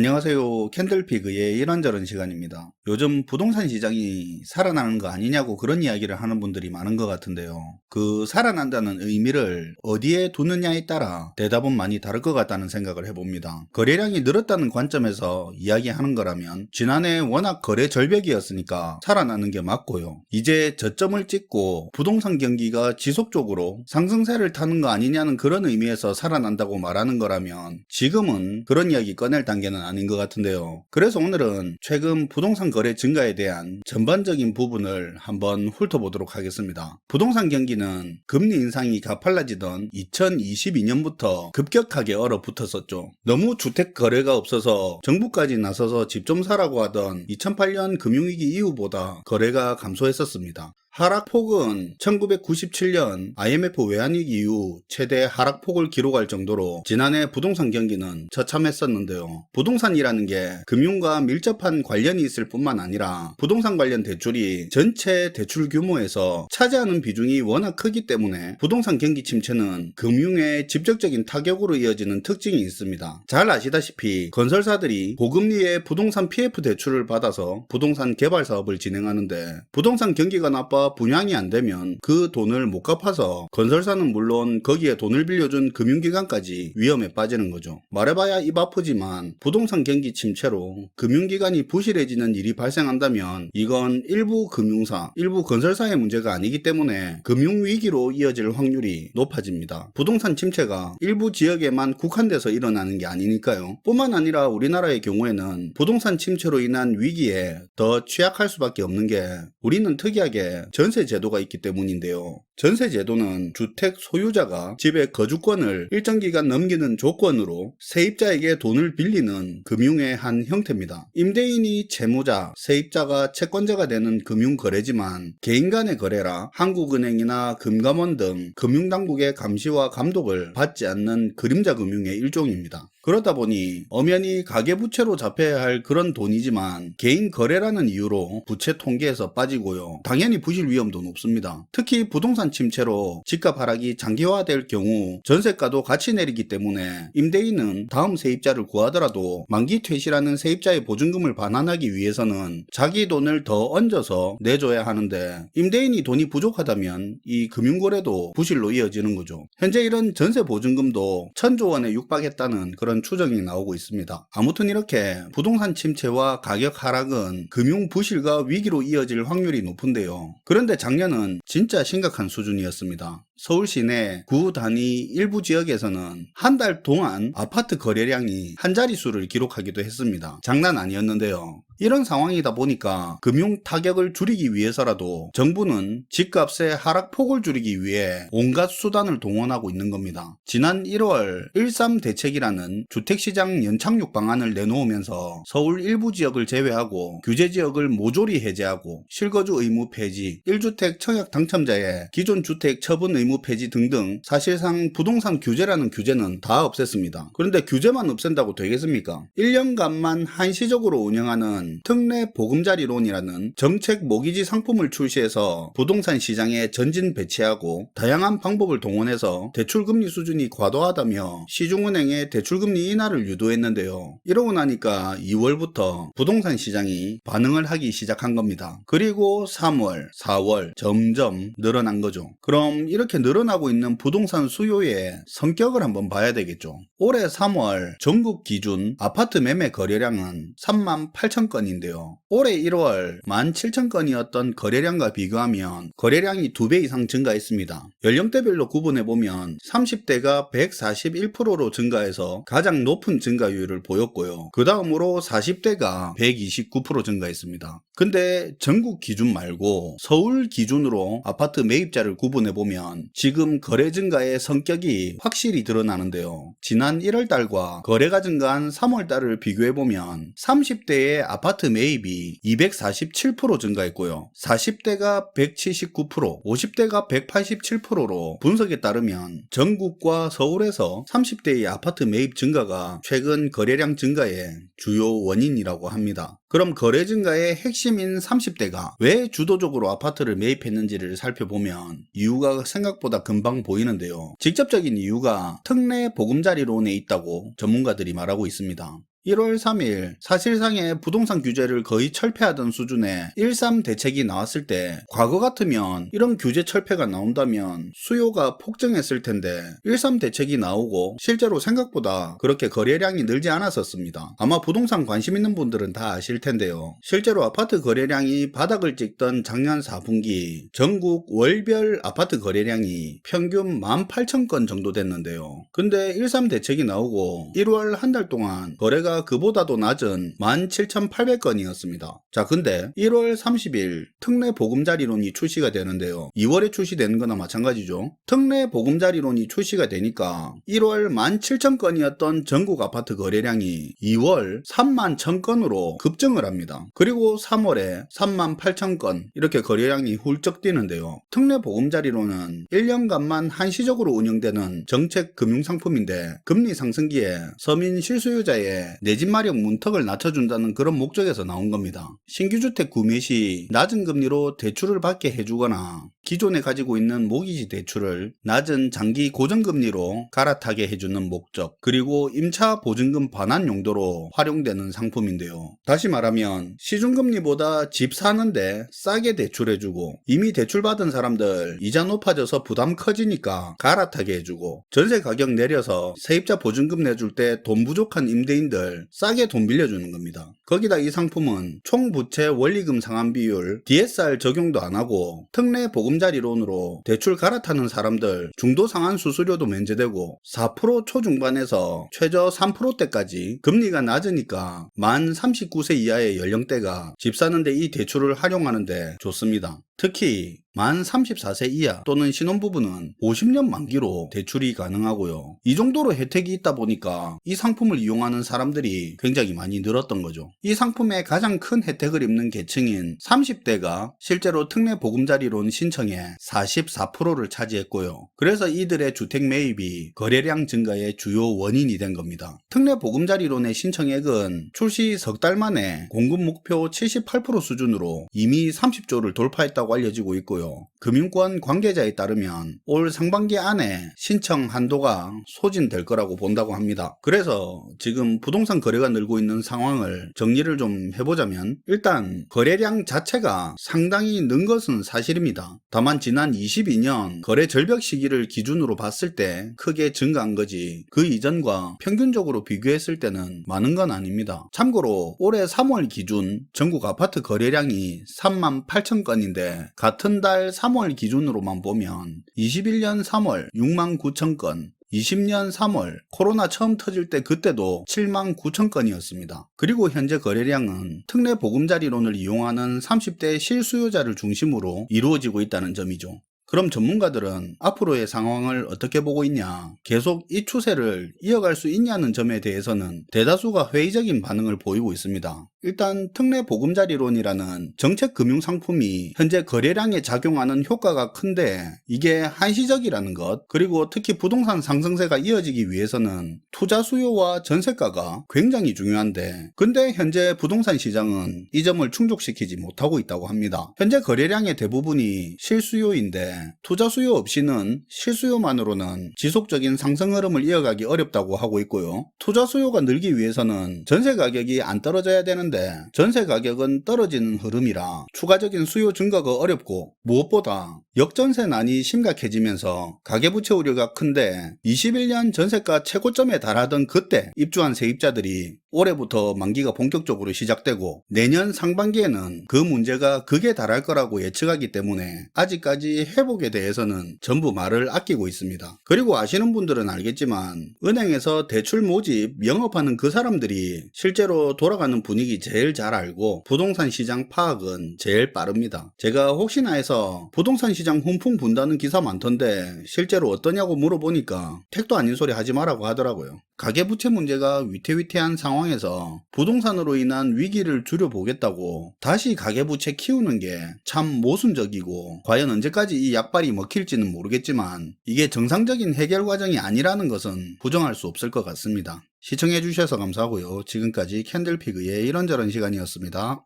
안녕하세요. 캔들피그의 이런저런 시간입니다. 요즘 부동산 시장이 살아나는 거 아니냐고 그런 이야기를 하는 분들이 많은 것 같은데요. 그 살아난다는 의미를 어디에 두느냐에 따라 대답은 많이 다를 것 같다는 생각을 해봅니다. 거래량이 늘었다는 관점에서 이야기하는 거라면 지난해 워낙 거래 절벽이었으니까 살아나는 게 맞고요. 이제 저점을 찍고 부동산 경기가 지속적으로 상승세를 타는 거 아니냐는 그런 의미에서 살아난다고 말하는 거라면 지금은 그런 이야기 꺼낼 단계는 아닌 것 같은데요. 그래서 오늘은 최근 부동산 거래 증가에 대한 전반적인 부분을 한번 훑어보도록 하겠습니다. 부동산 경기는 금리 인상이 가팔라지던 2022년부터 급격하게 얼어붙었었죠. 너무 주택 거래가 없어서 정부까지 나서서 집 좀 사라고 하던 2008년 금융위기 이후보다 거래가 감소했었습니다. 하락폭은 1997년 IMF 외환위기 이후 최대 하락폭을 기록할 정도로 지난해 부동산 경기는 처참했었는데요. 부동산이라는 게 금융과 밀접한 관련이 있을 뿐만 아니라 부동산 관련 대출이 전체 대출 규모에서 차지하는 비중이 워낙 크기 때문에 부동산 경기 침체는 금융에 직접적인 타격으로 이어지는 특징이 있습니다. 잘 아시다시피 건설사들이 고금리의 부동산 PF 대출을 받아서 부동산 개발 사업을 진행하는데 부동산 경기가 나빠 분양이 안 되면 그 돈을 못 갚아서 건설사는 물론 거기에 돈을 빌려준 금융기관까지 위험에 빠지는 거죠. 말해봐야 입 아프지만 부동산 경기 침체로 금융기관이 부실해지는 일이 발생한다면 이건 일부 금융사, 일부 건설사의 문제가 아니기 때문에 금융위기로 이어질 확률이 높아집니다. 부동산 침체가 일부 지역에만 국한돼서 일어나는 게 아니니까요. 뿐만 아니라 우리나라의 경우에는 부동산 침체로 인한 위기에 더 취약할 수밖에 없는 게 우리는 특이하게 전세 제도가 있기 때문인데요. 전세 제도는 주택 소유자가 집의 거주권을 일정 기간 넘기는 조건으로 세입자에게 돈을 빌리는 금융의 한 형태입니다. 임대인이 채무자, 세입자가 채권자가 되는 금융거래지만 개인 간의 거래라 한국은행이나 금감원 등 금융당국의 감시와 감독을 받지 않는 그림자 금융의 일종입니다. 그러다 보니 엄연히 가계부채로 잡혀야 할 그런 돈이지만 개인 거래라는 이유로 부채 통계에서 빠지고요. 당연히 부실 위험도 높습니다. 특히 부동산 침체로 집값 하락이 장기화될 경우 전세가도 같이 내리기 때문에 임대인은 다음 세입자를 구하더라도 만기 퇴실하는 세입자의 보증금을 반환하기 위해서는 자기 돈을 더 얹어서 내줘야 하는데 임대인이 돈이 부족하다면 이 금융거래도 부실로 이어지는 거죠. 현재 이런 전세 보증금도 1,000조 원에 육박했다는 그런 추정이 나오고 있습니다. 아무튼 이렇게 부동산 침체와 가격 하락은 금융 부실과 위기로 이어질 확률이 높은데요. 그런데 작년은 진짜 심각한 수준이었습니다. 서울 시내 구 단위 일부 지역에서는 한 달 동안 아파트 거래량이 한 자릿수를 기록하기도 했습니다. 장난 아니었는데요. 이런 상황이다 보니까 금융 타격을 줄이기 위해서라도 정부는 집값의 하락폭을 줄이기 위해 온갖 수단을 동원하고 있는 겁니다. 지난 1월 13 대책이라는 주택시장 연착륙 방안을 내놓으면서 서울 일부 지역을 제외하고 규제 지역을 모조리 해제하고 실거주 의무 폐지, 1주택 청약 당첨자의 기존 주택 처분 의무 폐지 등등 사실상 부동산 규제라는 규제는 다 없앴습니다. 그런데 규제만 없앤다고 되겠습니까? 1년간만 한시적으로 운영하는 특례 보금자리론이라는 정책 모기지 상품을 출시해서 부동산 시장에 전진 배치하고 다양한 방법을 동원해서 대출금리 수준이 과도하다며 시중은행의 대출금리 인하를 유도했는데요. 이러고 나니까 2월부터 부동산 시장이 반응을 하기 시작한 겁니다. 그리고 3월, 4월 점점 늘어난 거죠. 그럼 이렇게 늘어나고 있는 부동산 수요의 성격을 한번 봐야 되겠죠. 올해 3월 전국 기준 아파트 매매 거래량은 38,000건인데요. 올해 1월 17,000건이었던 거래량과 비교하면 거래량이 2배 이상 증가했습니다. 연령대별로 구분해보면 30대가 141%로 증가해서 가장 높은 증가율을 보였고요. 그 다음으로 40대가 129% 증가했습니다. 근데 전국 기준 말고 서울 기준으로 아파트 매입자를 구분해보면 지금 거래 증가의 성격이 확실히 드러나는데요. 지난 1월달과 거래가 증가한 3월달을 비교해보면 30대의 아파트 매입이 247% 증가했고요. 40대가 179%, 50대가 187%로 분석에 따르면 전국과 서울에서 30대의 아파트 매입 증가가 최근 거래량 증가의 주요 원인이라고 합니다. 그럼 거래 증가의 핵심인 30대가 왜 주도적으로 아파트를 매입했는지를 살펴보면 이유가 생각보다 금방 보이는데요. 직접적인 이유가 특례 보금자리론에 있다고 전문가들이 말하고 있습니다. 1월 3일 사실상의 부동산 규제를 거의 철폐하던 수준의 1.3 대책이 나왔을 때 과거 같으면 이런 규제 철폐가 나온다면 수요가 폭증했을 텐데 1.3 대책이 나오고 실제로 생각보다 그렇게 거래량이 늘지 않았었습니다. 아마 부동산 관심 있는 분들은 다 아실 텐데요. 실제로 아파트 거래량이 바닥을 찍던 작년 4분기 전국 월별 아파트 거래량이 평균 18,000건 정도 됐는데요. 근데 1.3 대책이 나오고 1월 한 달 동안 거래가 그보다도 낮은 17,800건이었습니다. 자, 근데 1월 30일 특례 보금자리론이 출시가 되는데요. 2월에 출시되는 거나 마찬가지죠. 특례 보금자리론이 출시가 되니까 1월 17,000건이었던 전국 아파트 거래량이 2월 31,000건으로 급증을 합니다. 그리고 3월에 38,000건 이렇게 거래량이 훌쩍 뛰는데요. 특례 보금자리론은 1년간만 한시적으로 운영되는 정책 금융상품인데 금리 상승기에 서민 실수요자의 내 집 마련 문턱을 낮춰준다는 그런 목적에서 나온 겁니다. 신규주택 구매 시 낮은 금리로 대출을 받게 해주거나 기존에 가지고 있는 모기지 대출을 낮은 장기 고정금리로 갈아타게 해주는 목적, 그리고 임차 보증금 반환 용도로 활용되는 상품인데요. 다시 말하면 시중금리보다 집 사는데 싸게 대출해주고 이미 대출받은 사람들 이자 높아져서 부담 커지니까 갈아타게 해주고 전세 가격 내려서 세입자 보증금 내줄 때 돈 부족한 임대인들 싸게 돈 빌려주는 겁니다. 거기다 이 상품은 총부채 원리금 상환 비율 DSR 적용도 안 하고 특례 보금자리론으로 대출 갈아타는 사람들 중도 상환 수수료도 면제되고 4% 초중반에서 최저 3%대까지 금리가 낮으니까 만 39세 이하의 연령대가 집 사는데 이 대출을 활용하는데 좋습니다. 특히 만 34세 이하 또는 신혼부부는 50년 만기로 대출이 가능하고요. 이 정도로 혜택이 있다 보니까 이 상품을 이용하는 사람들이 굉장히 많이 늘었던 거죠. 이 상품의 가장 큰 혜택을 입는 계층인 30대가 실제로 특례 보금자리론 신청에 44%를 차지했고요. 그래서 이들의 주택 매입이 거래량 증가의 주요 원인이 된 겁니다. 특례 보금자리론의 신청액은 출시 석 달 만에 공급 목표 78% 수준으로 이미 30조를 돌파했다고 알려지고 있고요. 금융권 관계자에 따르면 올 상반기 안에 신청 한도가 소진될 거라고 본다고 합니다. 그래서 지금 부동산 거래가 늘고 있는 상황을 정리를 좀 해보자면 일단 거래량 자체가 상당히 는 것은 사실입니다. 다만 지난 22년 거래 절벽 시기를 기준으로 봤을 때 크게 증가한 거지 그 이전과 평균적으로 비교했을 때는 많은 건 아닙니다. 참고로 올해 3월 기준 전국 아파트 거래량이 38,000건인데 같은 달 3월 기준으로만 보면 21년 3월 69,000건, 20년 3월 코로나 처음 터질 때 그때도 79,000건이었습니다. 그리고 현재 거래량은 특례 보금자리론을 이용하는 30대 실수요자를 중심으로 이루어지고 있다는 점이죠. 그럼 전문가들은 앞으로의 상황을 어떻게 보고 있냐, 계속 이 추세를 이어갈 수 있냐는 점에 대해서는 대다수가 회의적인 반응을 보이고 있습니다. 일단 특례 보금자리론이라는 정책 금융 상품이 현재 거래량에 작용하는 효과가 큰데 이게 한시적이라는 것, 그리고 특히 부동산 상승세가 이어지기 위해서는 투자 수요와 전세가가 굉장히 중요한데 근데 현재 부동산 시장은 이 점을 충족시키지 못하고 있다고 합니다. 현재 거래량의 대부분이 실수요인데 투자 수요 없이는 실수요만으로는 지속적인 상승 흐름을 이어가기 어렵다고 하고 있고요. 투자 수요가 늘기 위해서는 전세 가격이 안 떨어져야 되는데 전세 가격은 떨어지는 흐름이라 추가적인 수요 증가가 어렵고 무엇보다 역전세난이 심각해지면서 가계부채 우려가 큰데 21년 전세가 최고점에 달하던 그때 입주한 세입자들이 올해부터 만기가 본격적으로 시작되고 내년 상반기에는 그 문제가 극에 달할 거라고 예측하기 때문에 아직까지 회복에 대해서는 전부 말을 아끼고 있습니다. 그리고 아시는 분들은 알겠지만 은행에서 대출 모집 영업하는 그 사람들이 실제로 돌아가는 분위기 제일 잘 알고 부동산 시장 파악은 제일 빠릅니다. 제가 혹시나 해서 부동산 시장 훈풍 분다는 기사 많던데 실제로 어떠냐고 물어보니까 택도 아닌 소리 하지 마라고 하더라고요. 가계부채 문제가 위태위태한 상황에서 부동산으로 인한 위기를 줄여보겠다고 다시 가계부채 키우는 게 참 모순적이고 과연 언제까지 이 약발이 먹힐지는 모르겠지만 이게 정상적인 해결 과정이 아니라는 것은 부정할 수 없을 것 같습니다. 시청해주셔서 감사하고요. 지금까지 캔들피그의 이런저런 시간이었습니다.